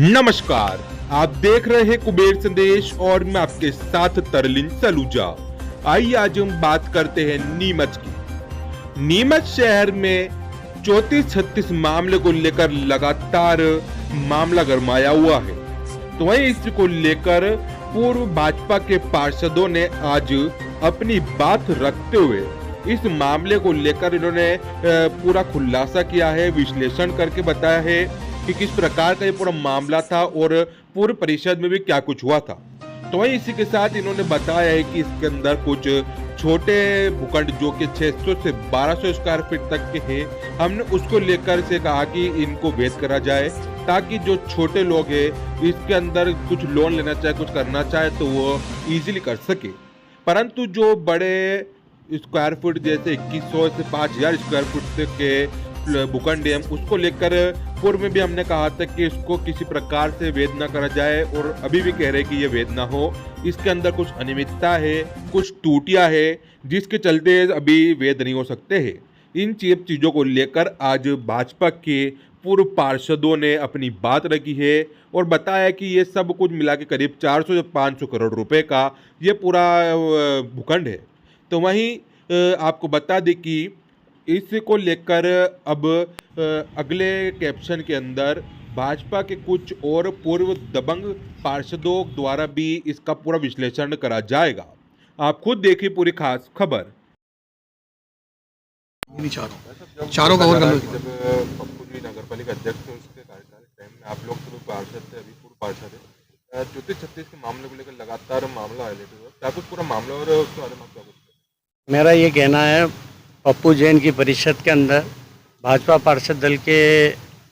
नमस्कार, आप देख रहे हैं कुबेर संदेश और मैं आपके साथ तरलिन सलूजा। आइए आज हम बात करते हैं नीमच की। नीमच शहर में 34-36 मामले को लेकर लगातार मामला गरमाया हुआ है। तो वहीं इसको लेकर पूर्व भाजपा के पार्षदों ने आज अपनी बात रखते हुए इस मामले को लेकर इन्होंने पूरा खुलासा किया है, विश्लेषण करके बताया है कि किस प्रकार का ये पूरा मामला था और पूर्व परिषद में भी क्या कुछ हुआ था। तो वहीं इसी के साथ इन्होंने बताया है कि इसके अंदर कुछ छोटे भूखंड जो कि 600 से 1200 स्क्वायर फीट तक के हैं, हमने उसको लेकर से कहा कि इनको वैध करा जाए ताकि जो छोटे लोग हैं इसके अंदर कुछ लोन लेना चाहे, कुछ करना चाहे तो वो इजीली कर सके। परंतु जो बड़े स्क्वायर फुट जैसे 2100 से 5000 स्क्वायर फुट तक के भूखंड है, उसको लेकर पूर्व में भी हमने कहा था कि इसको किसी प्रकार से वैध न करा जाए और अभी भी कह रहे हैं कि ये वैध ना हो। इसके अंदर कुछ अनियमितता है, कुछ टूटियां है जिसके चलते अभी वैध नहीं हो सकते हैं। इन चीज़ों को लेकर आज भाजपा के पूर्व पार्षदों ने अपनी बात रखी है और बताया कि ये सब कुछ मिला के करीब 400 से 500 करोड़ रुपए का ये पूरा भूखंड है। तो वहीं आपको बता दें कि इसको लेकर अब अगले कैप्शन के अंदर भाजपा के कुछ और पूर्व दबंग पार्षदों द्वारा भी इसका पूरा विश्लेषण करा जाएगा। आप खुद देखिए पूरी खास खबर। चारों कवर कर लो। जब पप्पू जी नगर पालिका अध्यक्ष थे उसके कार्यकाल टाइम में आप लोग तो पार्षद थे, अभी पूर्व पार्षद है, 34-36 के मामले को लेकर लगातार मामला हाईलाइट हुआ, क्या कुछ पूरा मामला और उसके बारे में क्या कुछ? मेरा ये कहना है, पप्पू जैन की परिषद के अंदर भाजपा पार्षद दल के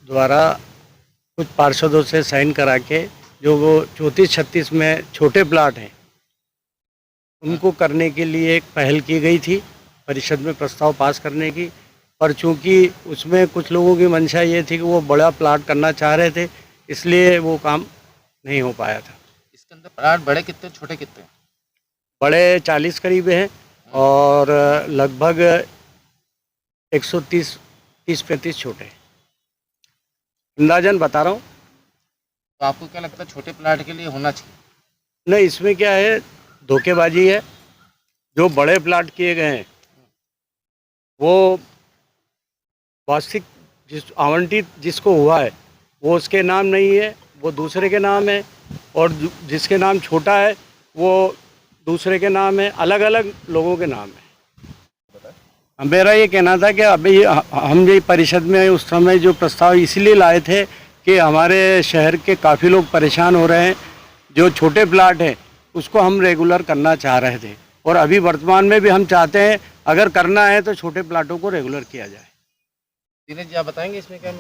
द्वारा कुछ पार्षदों से साइन करा के जो वो 34-36 में छोटे प्लाट हैं उनको करने के लिए एक पहल की गई थी परिषद में प्रस्ताव पास करने की, पर चूंकि उसमें कुछ लोगों की मंशा ये थी कि वो बड़ा प्लाट करना चाह रहे थे, इसलिए वो काम नहीं हो पाया था। इसके अंदर प्लाट बड़े कितने, छोटे कितने? बड़े 40 करीब हैं और लगभग 130-35 छोटे, अंदाजन बता रहा हूँ। तो आपको क्या लगता है छोटे प्लाट के लिए होना चाहिए? नहीं, इसमें क्या है, धोखेबाजी है। जो बड़े प्लाट किए गए हैं वो वास्तविक जिस आवंटित जिसको हुआ है वो उसके नाम नहीं है, वो दूसरे के नाम है, और जिसके नाम छोटा है वो दूसरे के नाम है, अलग अलग लोगों के नाम है। मेरा ये कहना था कि अभी हम ये परिषद में उस समय जो प्रस्ताव इसलिए लाए थे कि हमारे शहर के काफ़ी लोग परेशान हो रहे हैं, जो छोटे प्लाट हैं उसको हम रेगुलर करना चाह रहे थे, और अभी वर्तमान में भी हम चाहते हैं अगर करना है तो छोटे प्लाटों को रेगुलर किया जाए। दिनेश जी, आप बताएंगे इसमें क्या?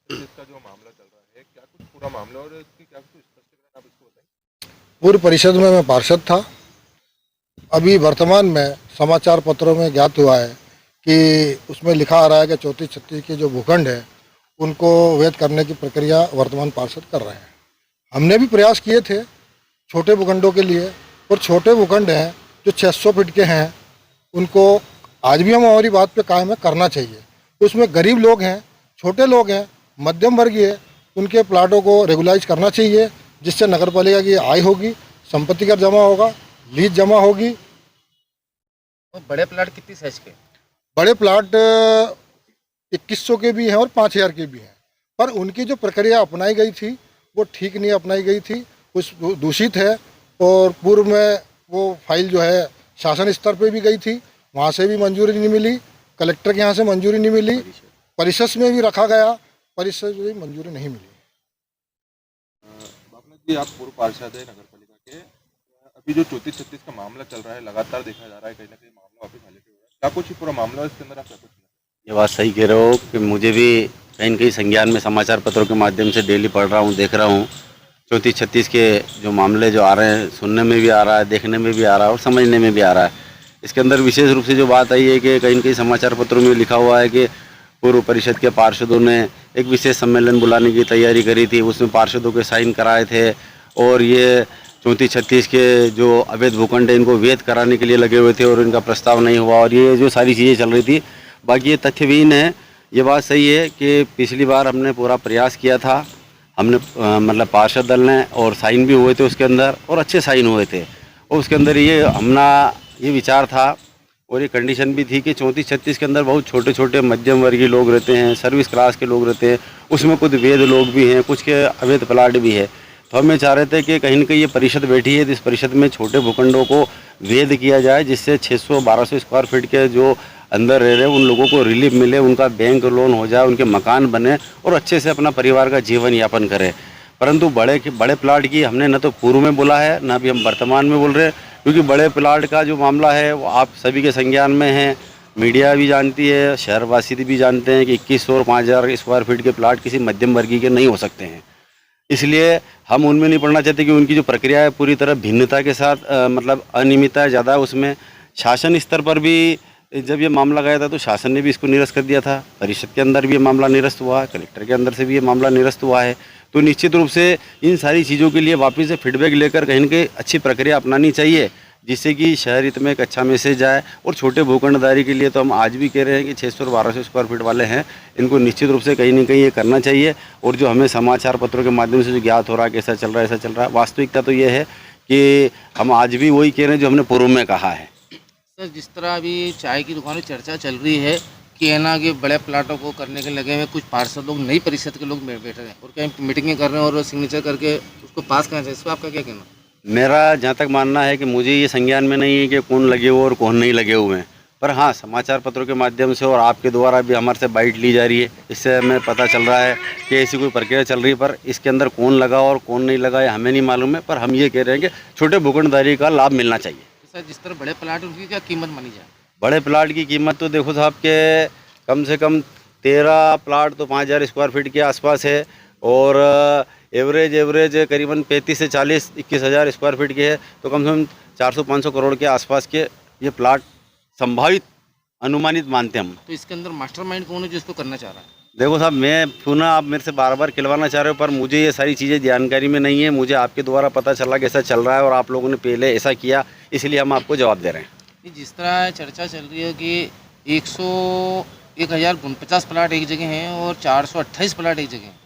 इसका जो मामला चल रहा है, क्या कुछ पूरा मामला और इसकी क्या कुछ स्पष्टीकरण आप इसको बताएं। पूर्व परिषद में मैं पार्षद था। अभी वर्तमान में समाचार पत्रों में ज्ञात हुआ है कि उसमें लिखा आ रहा है कि 34-36 के जो भूखंड है उनको वैध करने की प्रक्रिया वर्तमान पार्षद कर रहे हैं। हमने भी प्रयास किए थे छोटे भूखंडों के लिए, और छोटे भूखंड हैं जो 600 फीट के हैं उनको आज भी हम हमारी बात पे कायम है, करना चाहिए। उसमें गरीब लोग हैं, छोटे लोग हैं, मध्यम वर्गीय, उनके प्लाटों को रेगुलाइज करना चाहिए, जिससे नगर पालिका की आय होगी, संपत्ति कर जमा होगा, लीज जमा होगी। तो बड़े प्लाट कितनी साइज के? बड़े प्लाट 2100 के भी हैं और 5000 के भी हैं, पर उनकी जो प्रक्रिया अपनाई गई थी वो ठीक नहीं अपनाई गई थी, कुछ दूषित है। और पूर्व में वो फाइल जो है शासन स्तर पे भी गई थी, वहाँ से भी मंजूरी नहीं मिली, कलेक्टर के यहाँ से मंजूरी नहीं मिली, परिषद में भी रखा गया, परिषद में भी मंजूरी नहीं मिली। बापना जी, आप पूर्व पार्षद है नगर पालिका के, अभी जो 34-36 का मामला चल रहा है लगातार देखा जा रहा है कहीं ना कहीं मामला वापस हाईलाइट हो रहा है, क्या कुछ ही पूरा मामला इसके अंदर आप क्या कुछ? ये बात सही कह रहे हो कि मुझे भी कहीं न कहीं संज्ञान में समाचार पत्रों के माध्यम से डेली पढ़ रहा हूँ, देख रहा हूँ। 34-36 के जो मामले जो आ रहे हैं, सुनने में भी आ रहा है, देखने में भी आ रहा है और समझने में भी आ रहा है। इसके अंदर विशेष रूप से जो बात आई है कि कहीं न कहीं समाचार पत्रों में लिखा हुआ है कि पूर्व परिषद के पार्षदों ने एक विशेष सम्मेलन बुलाने की तैयारी करी थी, उसमें पार्षदों के साइन कराए थे, और ये 34-36 के जो अवैध भूखंड है इनको वैध कराने के लिए लगे हुए थे और इनका प्रस्ताव नहीं हुआ, और ये जो सारी चीज़ें चल रही थी। बाकी ये तथ्यहीन है ये बात सही है कि पिछली बार हमने पूरा प्रयास किया था, हमने मतलब पार्षद दल ने, और साइन भी हुए थे उसके अंदर, और अच्छे साइन हुए थे। और उसके अंदर ये विचार था और ये कंडीशन भी थी कि 34-36 के अंदर बहुत छोटे छोटे मध्यम वर्गीय लोग रहते हैं, सर्विस क्लास के लोग रहते हैं, उसमें कुछ वेद लोग भी हैं, कुछ के अवैध प्लाट भी है। तो हम ये चाह रहे थे कि कहीं न कहीं ये परिषद बैठी है, तो इस परिषद में छोटे भूखंडों को वेद किया जाए, जिससे 600-1200 स्क्वायर फीट के जो अंदर रह रहे हैं उन लोगों को रिलीफ मिले, उनका बैंक लोन हो जाए, उनके मकान बने और अच्छे से अपना परिवार का जीवन यापन करें। परंतु बड़े प्लाट की हमने न तो पूर्व में बोला है, न भी हम वर्तमान में बोल रहे हैं, क्योंकि बड़े प्लाट का जो मामला है वो आप सभी के संज्ञान में है, मीडिया भी जानती है, शहरवासी भी जानते हैं कि 2100 और 5000 स्क्वायर फीट के प्लाट किसी मध्यम वर्गीय के नहीं हो सकते हैं। इसलिए हम उनमें नहीं पढ़ना चाहते कि उनकी जो प्रक्रिया है पूरी तरह भिन्नता के साथ मतलब अनियमितता ज़्यादा है उसमें। शासन स्तर पर भी जब ये मामला गया था तो शासन ने भी इसको निरस्त कर दिया था, परिषद के अंदर भी ये मामला निरस्त हुआ है, कलेक्टर के अंदर से भी ये मामला निरस्त हुआ है। तो निश्चित रूप से इन सारी चीज़ों के लिए वापस से फीडबैक लेकर कहीं न कहीं अच्छी प्रक्रिया अपनानी चाहिए, जिससे कि शहर हित में एक अच्छा मैसेज जाए। और छोटे भूखंडधारी के लिए तो हम आज भी कह रहे हैं कि 600 और 1200 स्क्वायर फीट वाले हैं, इनको निश्चित रूप से कहीं न कहीं ये करना चाहिए। और जो हमें समाचार पत्रों के माध्यम से जो ज्ञात हो रहा है कि ऐसा चल रहा है, ऐसा चल रहा है, वास्तविकता तो ये है कि हम आज भी वही कह रहे हैं जो हमने पूर्व में कहा है। सर, जिस तरह अभी चाय की दुकान में चर्चा चल रही है कि है ना कि बड़े प्लाटों को करने के लगे हुए कुछ पार्षद लोग, नई परिषद के लोग बैठ रहे हैं और कहीं मीटिंगें कर रहे हैं और सिग्नेचर करके उसको पास करना चाहिए, इस पर आपका क्या कहना? मेरा जहाँ तक मानना है कि मुझे ये संज्ञान में नहीं है कि कौन लगे हुए और कौन नहीं लगे हुए हैं, पर हाँ समाचार पत्रों के माध्यम से और आपके द्वारा भी हमारे से बाइट ली जा रही है, इससे हमें पता चल रहा है कि ऐसी कोई प्रक्रिया चल रही है। पर इसके अंदर कौन लगा और कौन नहीं लगा ये हमें नहीं मालूम है, पर हम ये कह रहे हैं कि छोटे भूखंडधारी का लाभ मिलना चाहिए। सर, जिस तरह बड़े प्लाट उनकी क्या कीमत मानी जाए? बड़े प्लाट की कीमत तो देखो साहब के कम से कम 13 प्लाट तो 5000 स्क्वायर फीट के आसपास है, और एवरेज करीबन 35 से 40-21 हज़ार स्क्वायर फीट के है। तो कम से कम 400-500 करोड़ के आसपास के ये प्लाट संभावित अनुमानित मानते हैं हम। तो इसके अंदर मास्टरमाइंड कौन है जो इसको करना चाह रहा है? देखो साहब, मैं पुनः आप मेरे से बार बार खिलवाना चाह रहे हो, पर मुझे ये सारी चीज़ें जानकारी में नहीं है। मुझे आपके द्वारा पता चला कि ऐसा चल रहा है और आप लोगों ने पहले ऐसा किया, इसलिए हम आपको जवाब दे रहे हैं। जिस तरह चर्चा चल रही है कि 1049 प्लाट एक जगह हैं और 428 प्लाट एक जगह हैं,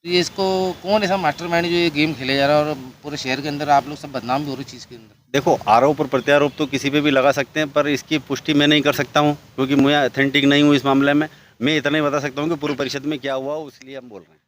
तो ये इसको कौन ऐसा मास्टरमाइंड जो ये गेम खेले जा रहा है और पूरे शहर के अंदर आप लोग सब बदनाम भी हो रही चीज़ के अंदर? देखो, आरोप और प्रत्यारोप तो किसी पे भी लगा सकते हैं, पर इसकी पुष्टि मैं नहीं कर सकता हूँ क्योंकि मैं ऑथेंटिक नहीं हूँ इस मामले में। मैं इतना ही बता सकता हूँ कि पूर्व परिषद में क्या हुआ, इसलिए हम बोल रहे हैं।